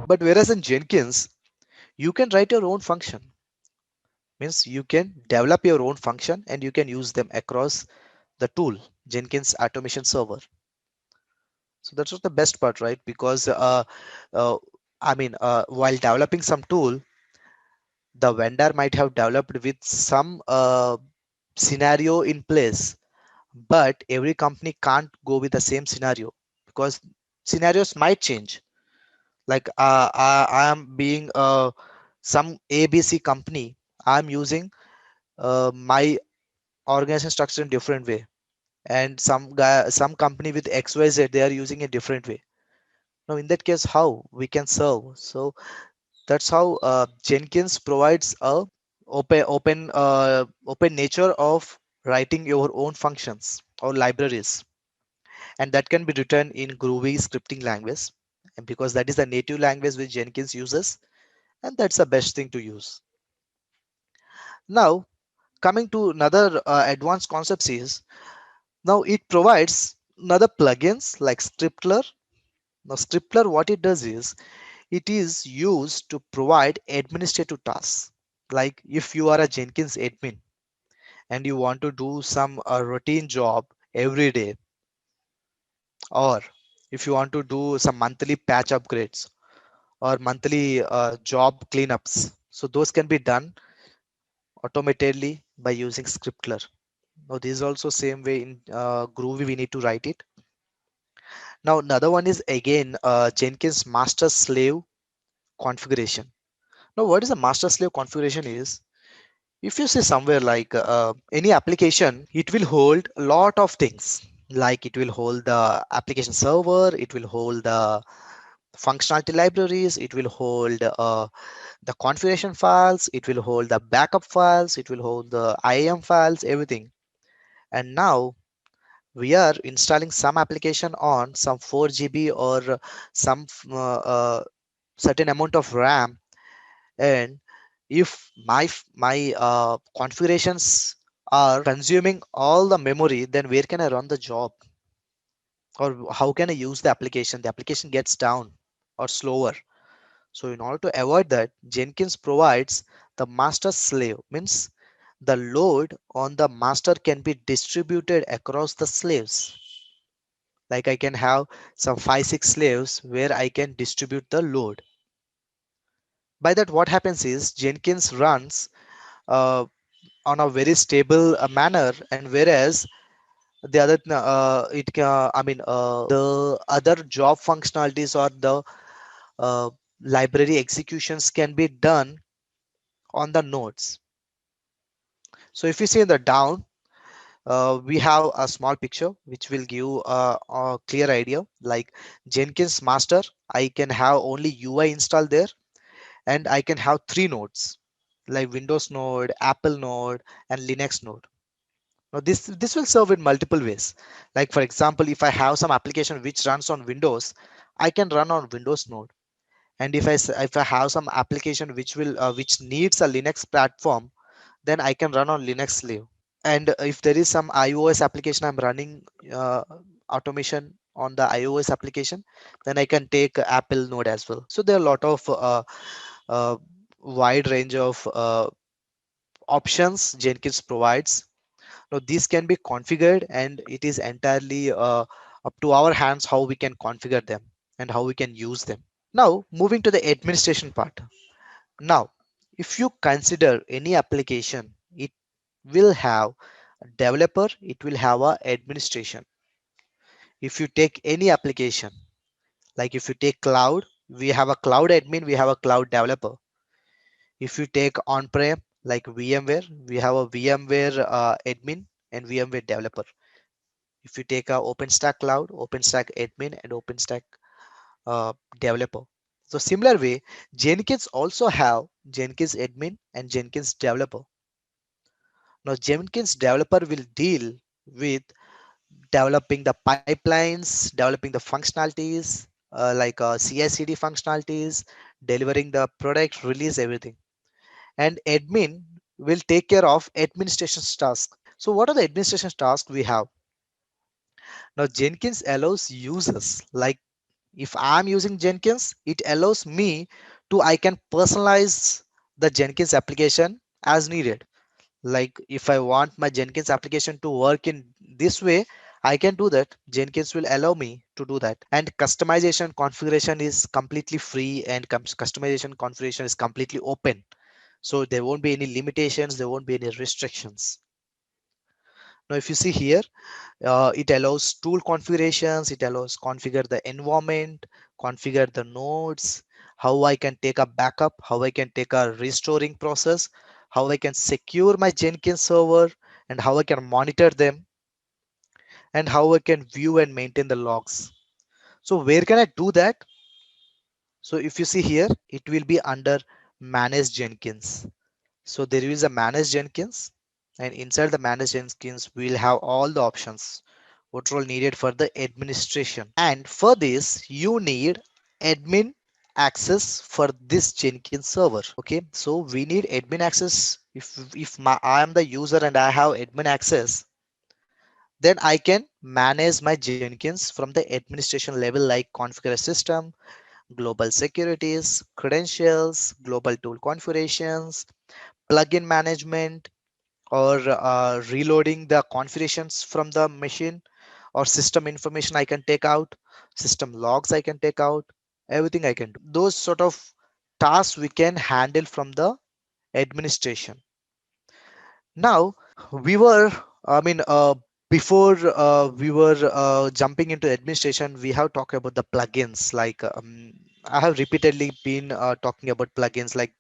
But whereas in Jenkins, you can write your own function. Means you can develop your own function and you can use them across the tool, Jenkins Automation Server. So that's what the best part, right? Because uh, while developing some tool, the vendor might have developed with some scenario in place, but every company can't go with the same scenario because scenarios might change. Like I am being some ABC company, I'm using my organization structure in different way, and some company with XYZ, they are using a different way. Now in that case, how we can serve? So that's how Jenkins provides a open nature of writing your own functions or libraries, and that can be written in Groovy scripting language, and because that is the native language which Jenkins uses, and that's the best thing to use. Now coming to another advanced concepts is, now it provides another plugins like Scriptler. Now Scriptler, what it does is, it is used to provide administrative tasks. Like if you are a Jenkins admin and you want to do some routine job every day, or if you want to do some monthly patch upgrades or monthly job cleanups, so those can be done automatically by using Scriptler. Now this is also same way in Groovy we need to write it. Now another one is again Jenkins master slave configuration. Now what is a master slave configuration is, if you say somewhere like any application, it will hold a lot of things. Like it will hold the application server, it will hold the functionality libraries, it will hold the configuration files, it will hold the backup files, it will hold the IAM files, everything. And now we are installing some application on some 4 GB or some certain amount of RAM, and if my configurations are consuming all the memory, then where can I run the job, or how can I use the application gets down or slower. So in order to avoid that, Jenkins provides the master slave, means the load on the master can be distributed across the slaves. Like I can have some 5 6 slaves where I can distribute the load. By that what happens is, Jenkins runs uh, on a very stable manner, and whereas the other the other job functionalities or the uh, library executions can be done on the nodes. So if you see in the down, we have a small picture which will give a clear idea. Like Jenkins master, I can have only UI installed there, and I can have 3 nodes like Windows node, Apple node, and Linux node. Now this will serve in multiple ways. Like for example, if I have some application which runs on Windows, I can run on Windows node. And if I have some application which needs a Linux platform, then I can run on Linux Slave. And if there is some iOS application I'm running automation on the iOS application, then I can take Apple node as well. So there are a lot of uh, wide range of options Jenkins provides. Now these can be configured, and it is entirely up to our hands how we can configure them and how we can use them. Now moving to the administration part. Now if you consider any application, it will have a developer, it will have a administration. If you take any application, like if you take cloud, we have a cloud admin, we have a cloud developer. If you take on-prem like VMware, we have a VMware admin and VMware developer. If you take a OpenStack cloud, OpenStack admin and OpenStack developer. So similar way, Jenkins also have Jenkins admin and Jenkins developer. Now Jenkins developer will deal with developing the pipelines, developing the functionalities, like CI/CD functionalities, delivering the product, release everything. And admin will take care of administration tasks. So what are the administration tasks we have? Now Jenkins allows users like If I'm using Jenkins, it allows me to, I can personalize the Jenkins application as needed. Like if I want my Jenkins application to work in this way, I can do that. Jenkins will allow me to do that. And customization configuration is completely free, and customization configuration is completely open. So there won't be any limitations, there won't be any restrictions. Now if you see here, it allows tool configurations, it allows configure the environment, configure the nodes, how I can take a backup, how I can take a restoring process, how I can secure my Jenkins server, and how I can monitor them, and how I can view and maintain the logs. So where can I do that? So if you see here, it will be under manage Jenkins. So there is a manage Jenkins, and inside the manage Jenkins, we'll have all the options what role needed for the administration. And for this, you need admin access for this Jenkins server. Okay, so we need admin access. If I am the user and I have admin access, then I can manage my Jenkins from the administration level, like configure a system, global securities, credentials, global tool configurations, plugin management, or reloading the configurations from the machine, or system information I can take out, system logs I can take out, everything I can do. Those sort of tasks we can handle from the administration. Now we were, I mean, before we were jumping into administration, we have talked about the plugins. Like I have repeatedly been talking about plugins. Like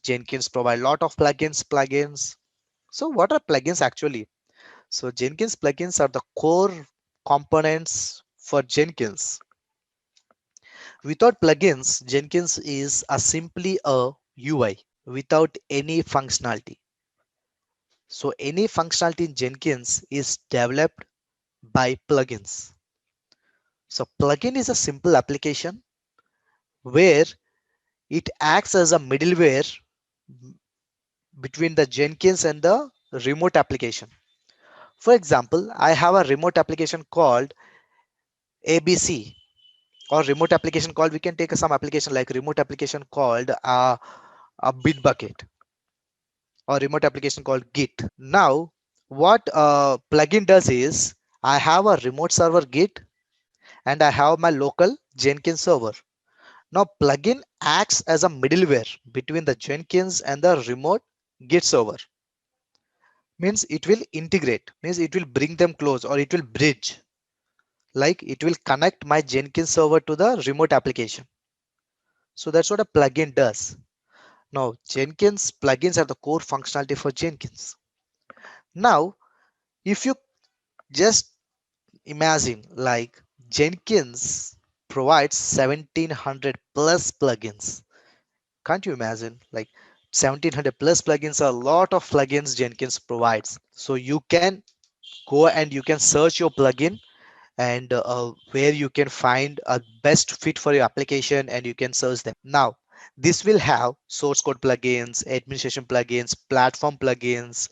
Jenkins provide a lot of plugins. So what are plugins actually? So Jenkins plugins are the core components for Jenkins. Without plugins, Jenkins is a simply a UI without any functionality. So any functionality in Jenkins is developed by plugins. So plugin is a simple application where it acts as a middleware between the Jenkins and the remote application. For example, I have a remote application called ABC, or remote application called, we can take some application like remote application called a Bitbucket, or remote application called Git. Now what plugin does is, I have a remote server Git, and I have my local Jenkins server. Now plugin acts as a middleware between the Jenkins and the remote Git server. Means it will integrate, means it will bring them close, or it will bridge, like it will connect my Jenkins server to the remote application. So that's what a plugin does. Now, Jenkins plugins are the core functionality for Jenkins. Now, if you just imagine, like Jenkins provides 1700 plus plugins. Can't you imagine? Like 1700 plus plugins are a lot of plugins Jenkins provides. So you can go and you can search your plugin, and where you can find a best fit for your application, and you can search them. Now this will have source code plugins, administration plugins, platform plugins,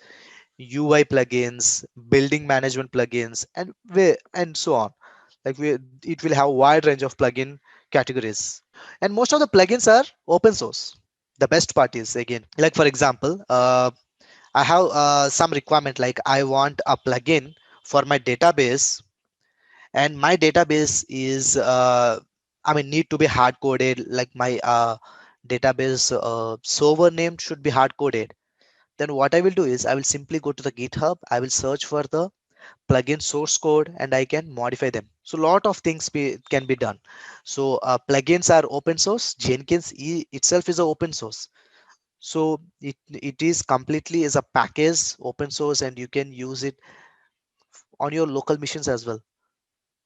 UI plugins, building management plugins, and so on. Like it will have a wide range of plugin categories, and most of the plugins are open source. The best part is, again, like for example, I have some requirement, like I want a plugin for my database, and my database is I mean need to be hard coded, like my database server name should be hard coded. Then what I will do is, I will simply go to the GitHub, I will search for the plugin source code, and I can modify them. So lot of things can be done. So plugins are open source. Jenkins itself is a open source. So it is completely as a package open source, and you can use it on your local machines as well.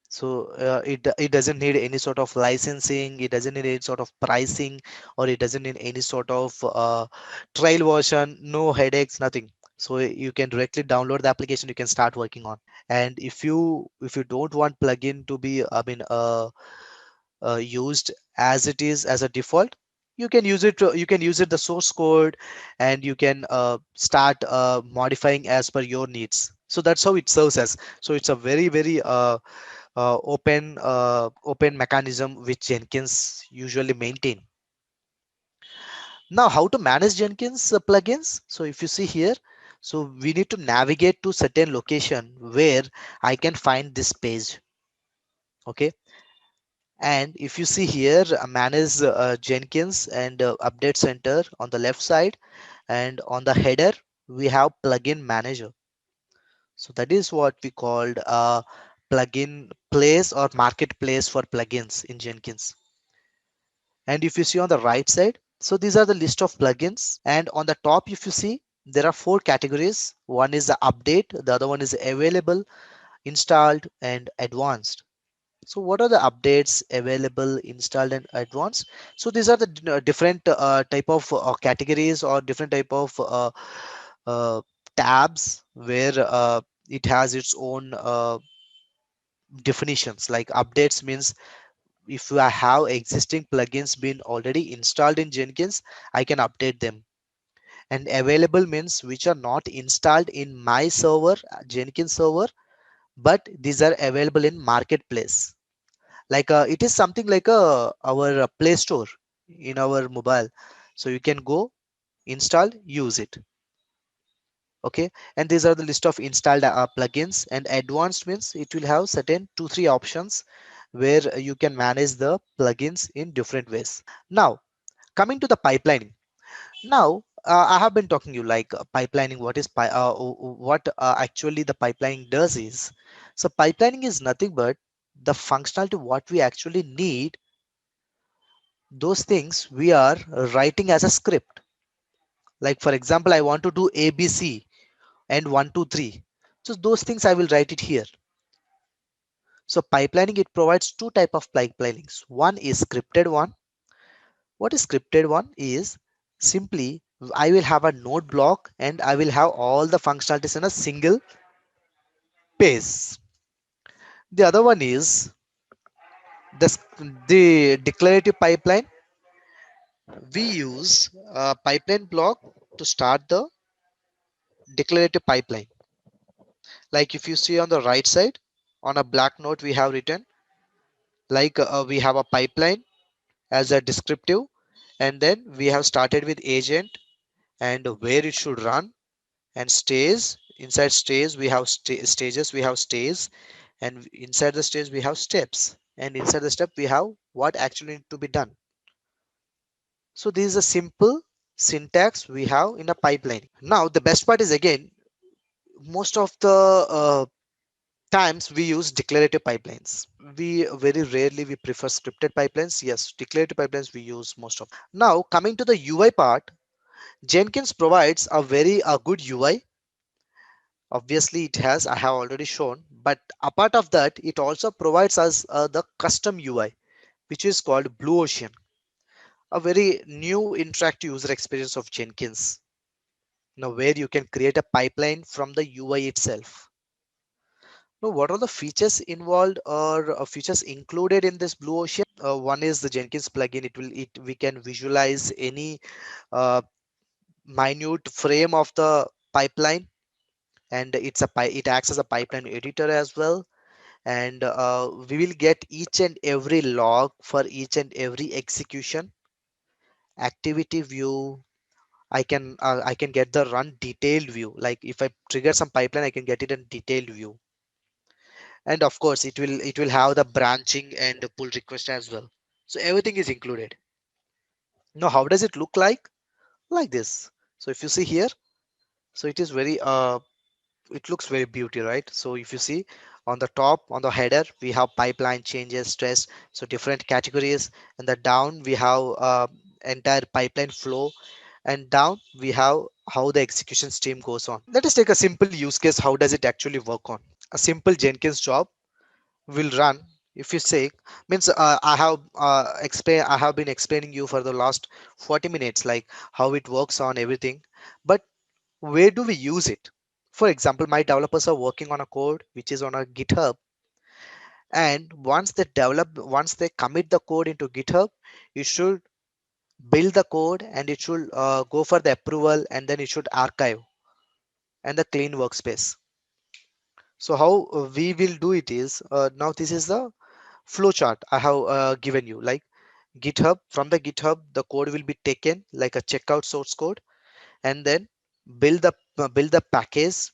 So it doesn't need any sort of licensing, it doesn't need any sort of pricing, or it doesn't need any sort of trial version, no headaches, nothing. So you can directly download the application, you can start working on. And if you don't want plugin to be, I mean, used as it is as a default, you can use it, you can use it the source code, and you can start modifying as per your needs. So that's how it serves as. So it's a very open mechanism which Jenkins usually maintain. Now, how to manage Jenkins plugins? So if you see here, so we need to navigate to certain location where I can find this page. Okay. And if you see here, manage Jenkins and update center on the left side, and on the header, we have plugin manager. So that is what we called plugin place or marketplace for plugins in Jenkins. And if you see on the right side, so these are the list of plugins, and on the top if you see, there are four categories. One is the update, the other one is available, installed, and advanced. So what are the updates available, installed, and advanced? So these are the different type of categories or different type of uh, tabs where it has its own definitions. Like updates means if I have existing plugins been already installed in Jenkins, I can update them. And available means which are not installed in my server, Jenkins server, but these are available in marketplace. Like it is something like our Play Store in our mobile. So you can go, install, use it. Okay. And these are the list of installed plugins. And advanced means it will have certain 2 3 options where you can manage the plugins in different ways. Now, coming to the pipelining. Now, I have been talking you like pipelining. What actually the pipelining does is, so pipelining is nothing but the functionality what we actually need. Those things we are writing as a script. Like for example, I want to do ABC and 1 2 3. So those things I will write it here. So pipelining, it provides two type of pipelinings. One is scripted one. What is scripted one is simply I will have a node block and I will have all the functionalities in a single page. The other one is the declarative pipeline. We use a pipeline block to start the declarative pipeline. Like if you see on the right side, on a black note, we have written like we have a pipeline as a descriptive, and then we have started with agent and where it should run, and stays. Inside stays we have stages, we have stays, and inside the stage we have steps, and inside the step we have what actually need to be done. So this is a simple syntax we have in a pipeline. Now the best part is, again, most of the times we use declarative pipelines. We very rarely we prefer scripted pipelines. Yes, declarative pipelines we use most of. Now coming to the UI part, Jenkins provides a very good UI. Obviously it has, I have already shown, but apart of that, it also provides us the custom UI, which is called Blue Ocean, a very new interactive user experience of Jenkins. Now where you can create a pipeline from the UI itself. Now, what are the features involved or features included in this Blue Ocean? One is the Jenkins plugin. It we can visualize any uh, minute frame of the pipeline, and it acts as a pipeline editor as well. And we will get each and every log for each and every execution. Activity view. I can get the run detailed view. Like if I trigger some pipeline, I can get it in detailed view. And of course it will have the branching and the pull request as well. So everything is included. Now how does it look like this? So if you see here, so it is very it looks very beauty, right? So if you see on the top, on the header, we have pipeline changes, stress, so different categories. And the down we have entire pipeline flow, and down we have how the execution stream goes on. Let us take a simple use case. How does it actually work on? A simple Jenkins job will run. If you say, means I have been explaining you for the last 40 minutes like how it works on everything, but where do we use it? For example, my developers are working on a code which is on a GitHub, and once they commit the code into GitHub, it should build the code and it should go for the approval, and then it should archive and the clean workspace. So how we will do it is, now this is the flow chart I have given you. Like GitHub, from the GitHub, the code will be taken like a checkout source code, and then build the package,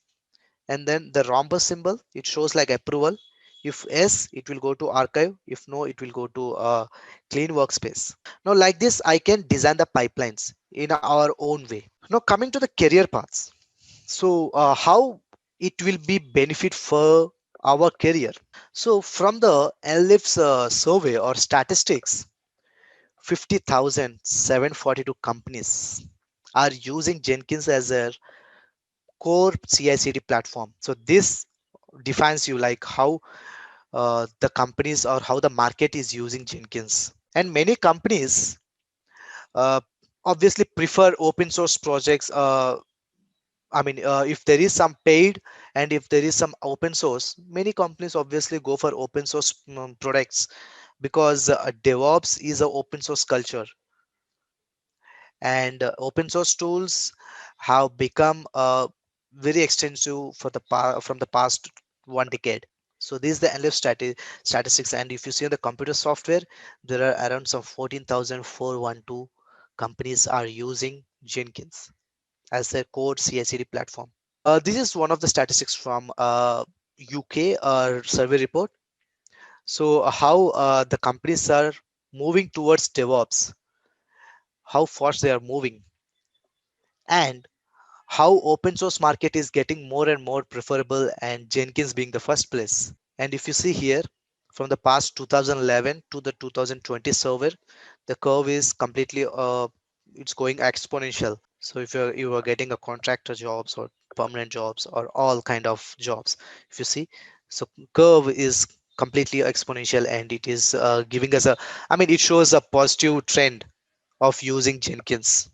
and then the rhombus symbol, it shows like approval. If yes, it will go to archive. If no, it will go to clean workspace. Now like this, I can design the pipelines in our own way. Now coming to the career paths. So how it will be benefit for our career. So from the Ellipse survey or statistics, 50,742 companies are using Jenkins as a core CI/CD platform. So this defines you like how the companies or how the market is using Jenkins. And many companies uh, obviously prefer open source projects. If there is some paid and if there is some open source, many companies obviously go for open source products, because DevOps is a open source culture, and open source tools have become very extensive for from the past 1 decade. So this is the endless statistics, and if you see on the computer software, there are around some 14,412 companies are using Jenkins as their core CI/CD platform. This is one of the statistics from UK survey report. So how the companies are moving towards DevOps, how fast they are moving, and how open source market is getting more and more preferable, and Jenkins being the first place. And if you see here, from the past 2011 to the 2020 server, the curve is completely it's going exponential. So if you are getting a contractor jobs or permanent jobs or all kind of jobs, if you see, so curve is completely exponential, and it is giving us a, it shows a positive trend of using Jenkins.